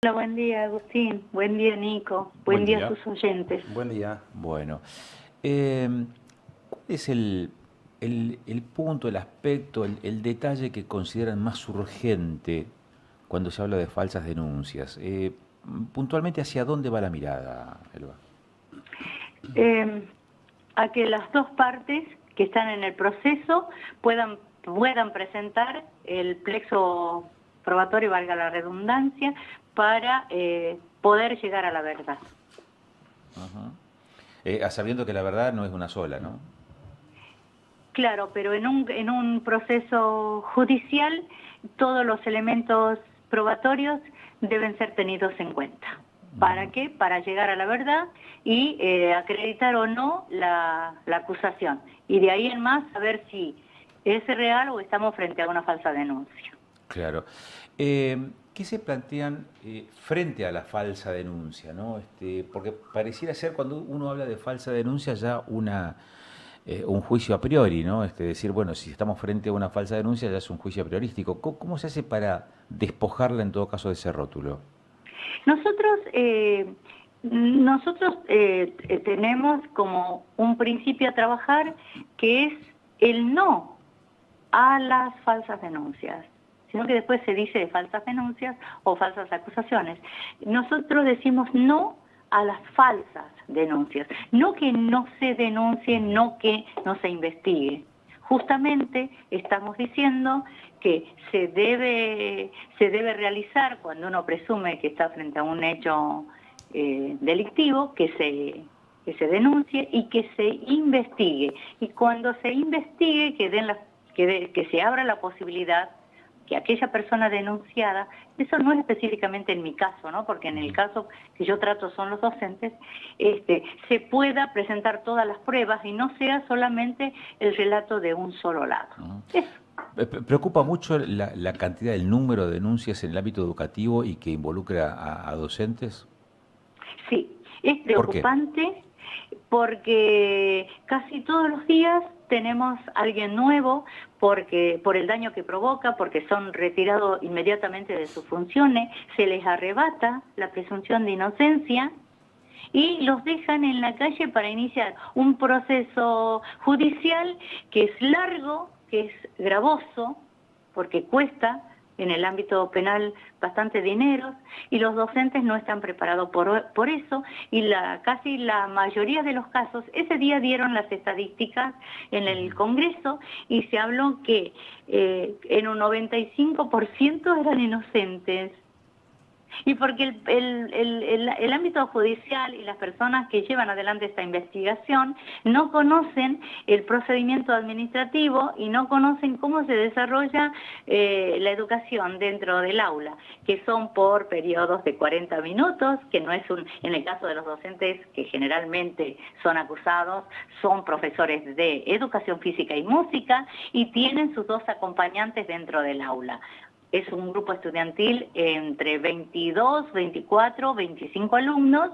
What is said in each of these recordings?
Hola, buen día, Agustín. Buen día, Nico. Buen Buen día a día. tus oyentes. Buen día. Bueno, ¿cuál es el punto, el aspecto, el detalle que consideran más urgente cuando se habla de falsas denuncias? Puntualmente, ¿hacia dónde va la mirada, Elba? Eh, a que las dos partes que están en el proceso puedan presentar el plexo probatorio, valga la redundancia, para poder llegar a la verdad. Ajá. Sabiendo que la verdad no es una sola, ¿no? Claro, pero en un proceso judicial todos los elementos probatorios deben ser tenidos en cuenta. ¿Para qué? Para llegar a la verdad y acreditar o no la acusación. Y de ahí en más saber si es real o estamos frente a una falsa denuncia. Claro. ¿Qué se plantean frente a la falsa denuncia, ¿no? Porque pareciera ser cuando uno habla de falsa denuncia ya un juicio a priori, ¿no? Decir, bueno, si estamos frente a una falsa denuncia ya es un juicio a priorístico. ¿Cómo se hace para despojarla en todo caso de ese rótulo? Nosotros tenemos como un principio a trabajar que es el no a las falsas denuncias, sino que después se dice falsas denuncias o falsas acusaciones. Nosotros decimos no a las falsas denuncias, no que no se denuncie, no que no se investigue. Justamente estamos diciendo que se debe realizar cuando uno presume que está frente a un hecho delictivo, que se denuncie y que se investigue. Y cuando se investigue, que se abra la posibilidad que aquella persona denunciada, eso no es específicamente en mi caso, ¿no? Porque en el caso que yo trato son los docentes, se pueda presentar todas las pruebas y no sea solamente el relato de un solo lado. Eso. Preocupa mucho la cantidad, el número de denuncias en el ámbito educativo y que involucra a docentes. Sí, es ¿Por qué? preocupante porque casi todos los días tenemos a alguien nuevo por el daño que provoca, porque son retirados inmediatamente de sus funciones, se les arrebata la presunción de inocencia y los dejan en la calle para iniciar un proceso judicial que es largo, que es gravoso, porque cuesta en el ámbito penal bastante dinero, y los docentes no están preparados por eso, y casi la mayoría de los casos, ese día dieron las estadísticas en el Congreso, y se habló que en un 95% eran inocentes. Y porque el ámbito judicial y las personas que llevan adelante esta investigación no conocen el procedimiento administrativo y no conocen cómo se desarrolla la educación dentro del aula, que son por periodos de 40 minutos, que no es en el caso de los docentes que generalmente son acusados, son profesores de educación física y música y tienen sus dos acompañantes dentro del aula. Es un grupo estudiantil entre 22, 24, 25 alumnos,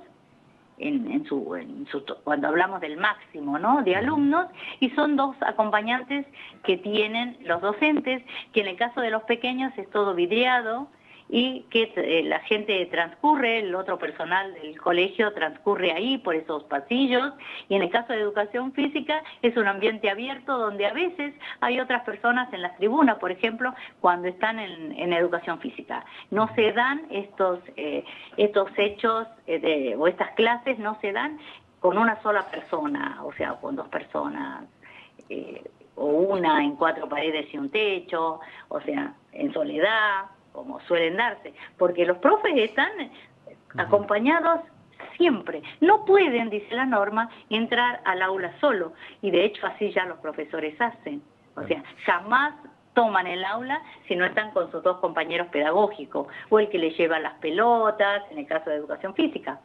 cuando hablamos del máximo, ¿no?, de alumnos, y son dos acompañantes que tienen los docentes, que en el caso de los pequeños es todo videado, y que la gente transcurre, el otro personal del colegio transcurre ahí por esos pasillos, y en el caso de educación física es un ambiente abierto donde a veces hay otras personas en las tribunas, por ejemplo, cuando están en educación física. No se dan estos hechos o estas clases no se dan con una sola persona, o sea, con dos personas, o una en cuatro paredes y un techo, o sea, en soledad, como suelen darse, porque los profes están acompañados siempre. No pueden, dice la norma, entrar al aula solo, y de hecho así ya los profesores hacen. O sea, jamás toman el aula si no están con sus dos compañeros pedagógicos, o el que le lleva las pelotas, en el caso de educación física.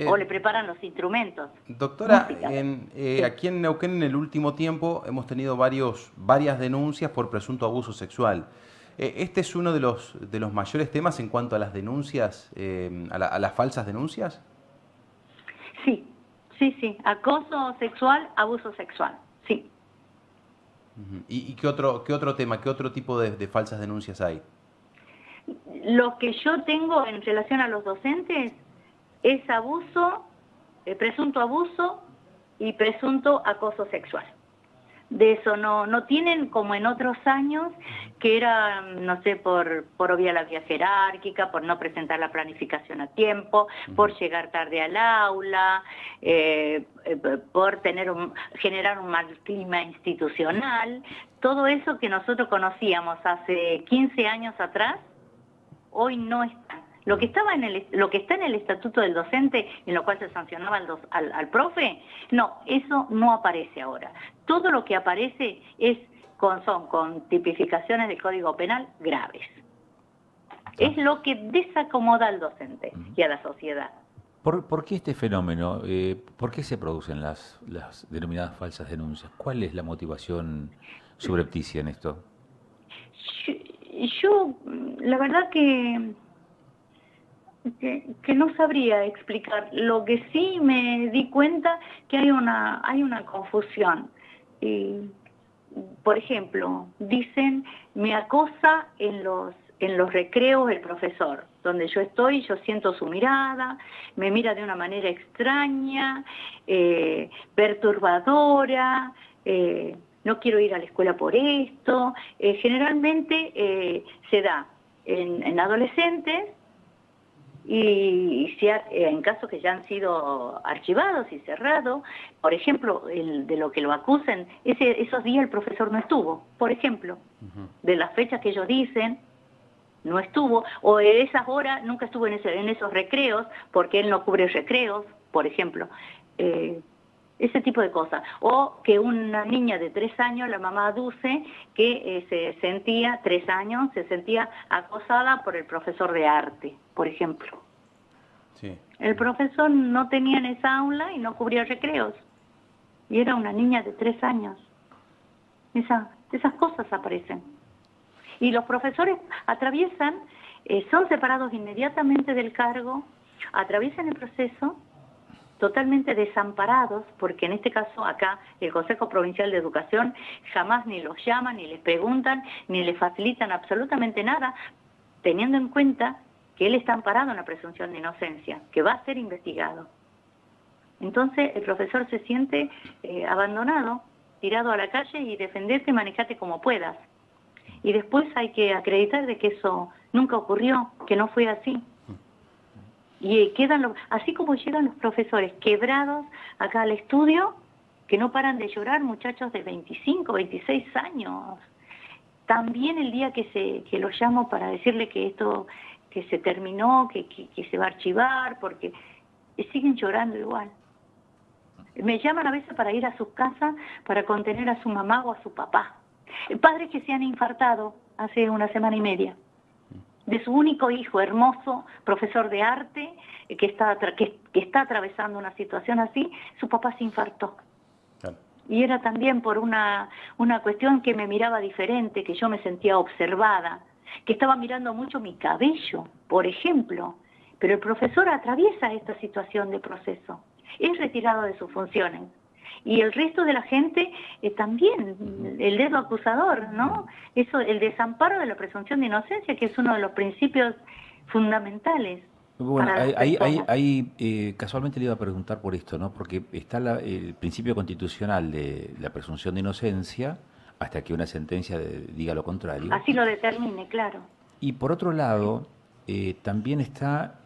O le preparan los instrumentos. Doctora, Sí. aquí en Neuquén en el último tiempo hemos tenido varias denuncias por presunto abuso sexual. ¿Este es uno de los mayores temas en cuanto a las denuncias, a las falsas denuncias? Sí, sí. Acoso sexual, abuso sexual, sí. ¿Y qué otro tema, qué otro tipo de falsas denuncias hay? Lo que yo tengo en relación a los docentes es abuso, presunto abuso y presunto acoso sexual. De eso no tienen como en otros años, que era, no sé, por obviar la vía jerárquica, por no presentar la planificación a tiempo, por llegar tarde al aula, por generar un mal clima institucional. Todo eso que nosotros conocíamos hace 15 años atrás, hoy no está. Lo que está en el estatuto del docente, en lo cual se sancionaba al profe, no, eso no aparece ahora. Todo lo que aparece son con tipificaciones del Código Penal graves. Es lo que desacomoda al docente y a la sociedad. ¿Por qué este fenómeno? ¿Por qué se producen las denominadas falsas denuncias? ¿Cuál es la motivación subrepticia en esto? Yo la verdad que no sabría explicar. Lo que sí me di cuenta que hay una confusión. Por ejemplo, dicen, me acosa en los recreos el profesor. Donde yo estoy, yo siento su mirada, me mira de una manera extraña, perturbadora, no quiero ir a la escuela por esto. Generalmente se da en adolescentes, y si en casos que ya han sido archivados y cerrados, por ejemplo, de lo que lo acusen, esos días el profesor no estuvo, por ejemplo, de las fechas que ellos dicen, no estuvo, o de esas horas nunca estuvo en esos recreos, porque él no cubre recreos, por ejemplo, ese tipo de cosas. O que una niña de 3 años, la mamá aduce que se sentía acosada por el profesor de arte, por ejemplo. Sí. El profesor no tenía en esa aula y no cubría recreos. Y era una niña de 3 años. Esas cosas aparecen. Y los profesores atraviesan, son separados inmediatamente del cargo, atraviesan el proceso totalmente desamparados, porque en este caso acá el Consejo Provincial de Educación jamás ni los llaman, ni les preguntan, ni les facilitan absolutamente nada, teniendo en cuenta que él está amparado en la presunción de inocencia, que va a ser investigado. Entonces el profesor se siente abandonado, tirado a la calle y defenderte, manejate como puedas. Y después hay que acreditar de que eso nunca ocurrió, que no fue así. Y quedan así como llegan los profesores quebrados acá al estudio, que no paran de llorar, muchachos de 25, 26 años. También el día que los llamo para decirle que esto que se terminó, que se va a archivar, porque siguen llorando igual. Me llaman a veces para ir a sus casas para contener a su mamá o a su papá. Padres que se han infartado hace 1 semana y media. De su único hijo, hermoso, profesor de arte, que está atravesando una situación así, su papá se infartó. Claro. Y era también por una cuestión que me miraba diferente, que yo me sentía observada, que estaba mirando mucho mi cabello, por ejemplo. Pero el profesor atraviesa esta situación de proceso, es retirado de sus funciones. Y el resto de la gente también, el dedo acusador, ¿no? Eso, el desamparo de la presunción de inocencia, que es uno de los principios fundamentales. Bueno, ahí casualmente le iba a preguntar por esto, ¿no? Porque está el principio constitucional de la presunción de inocencia hasta que una sentencia diga lo contrario. Así lo determine, claro. Y por otro lado, también está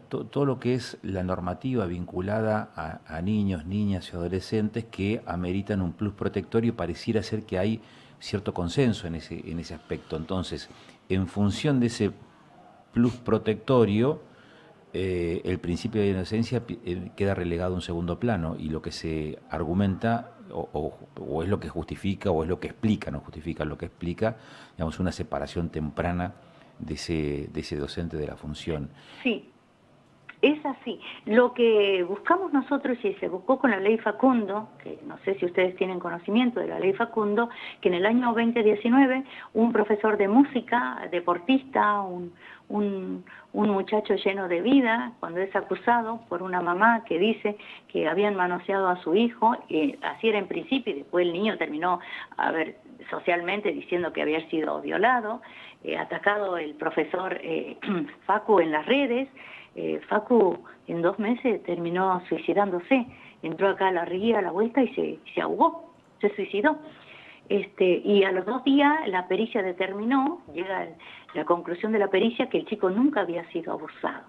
todo lo que es la normativa vinculada a niños, niñas y adolescentes que ameritan un plus protectorio, y pareciera ser que hay cierto consenso en ese aspecto. Entonces, en función de ese plus protectorio, el principio de inocencia queda relegado a un segundo plano, y lo que se argumenta o es lo que justifica o es lo que explica, no justifica, lo que explica, digamos, una separación temprana de ese docente de la función. Sí, es así. Lo que buscamos nosotros, y se buscó con la ley Facundo, que no sé si ustedes tienen conocimiento de la ley Facundo, que en el año 2019 un profesor de música, deportista, un muchacho lleno de vida, cuando es acusado por una mamá que dice que habían manoseado a su hijo, así era en principio, y después el niño terminó socialmente diciendo que había sido violado, atacado el profesor Facu en las redes. Facu en 2 meses terminó suicidándose, entró acá a la ría a la vuelta y se ahogó, se suicidó. Y a los 2 días la pericia determinó, llega la conclusión de la pericia, que el chico nunca había sido abusado,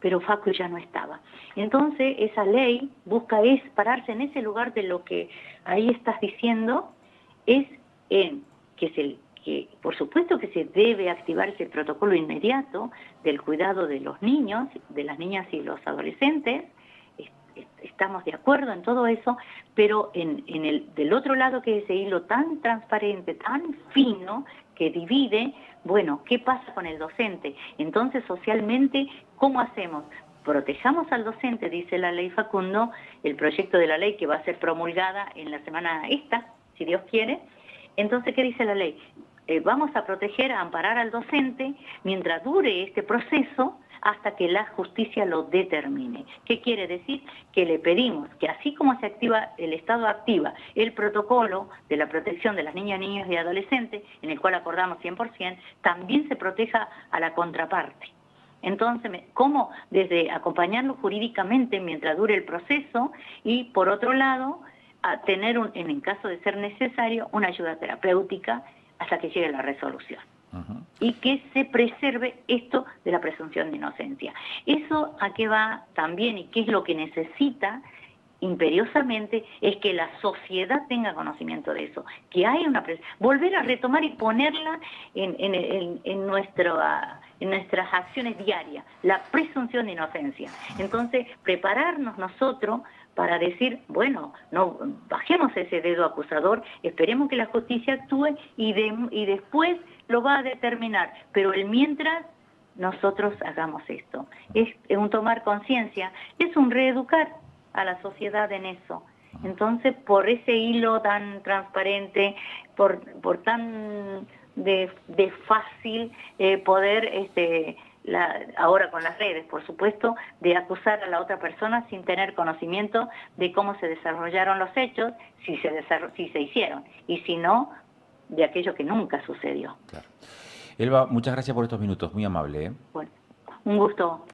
pero Facu ya no estaba. Entonces esa ley busca pararse en ese lugar de lo que ahí estás diciendo, es en que por supuesto que se debe activarse el protocolo inmediato del cuidado de los niños, de las niñas y los adolescentes. Estamos de acuerdo en todo eso, pero del otro lado, que es ese hilo tan transparente, tan fino, que divide, bueno, ¿qué pasa con el docente? Entonces, socialmente, ¿cómo hacemos? Protejamos al docente, dice la ley Facundo, el proyecto de la ley que va a ser promulgada en la semana esta, si Dios quiere. Entonces, ¿qué dice la ley? Vamos a proteger, a amparar al docente mientras dure este proceso, hasta que la justicia lo determine. ¿Qué quiere decir? Que le pedimos que, así como se activa, el Estado activa el protocolo de la protección de las niñas, niños y adolescentes, en el cual acordamos 100%, también se proteja a la contraparte. Entonces, ¿cómo? Desde acompañarlo jurídicamente mientras dure el proceso, y por otro lado, a tener, en caso de ser necesario, una ayuda terapéutica hasta que llegue la resolución. Y que se preserve esto de la presunción de inocencia. ¿Eso a qué va también, y qué es lo que necesita imperiosamente? Es que la sociedad tenga conocimiento de eso, que hay volver a retomar y ponerla en nuestras acciones diarias, la presunción de inocencia. Entonces, prepararnos nosotros para decir, bueno, no bajemos ese dedo acusador, esperemos que la justicia actúe y después lo va a determinar, pero mientras nosotros hagamos esto. Es un tomar conciencia, es un reeducar a la sociedad en eso. Entonces, por ese hilo tan transparente, por tan de fácil poder, ahora con las redes, por supuesto, de acusar a la otra persona sin tener conocimiento de cómo se desarrollaron los hechos, si se hicieron, y si no, de aquello que nunca sucedió. Claro. Elba, muchas gracias por estos minutos, muy amable. Bueno, un gusto.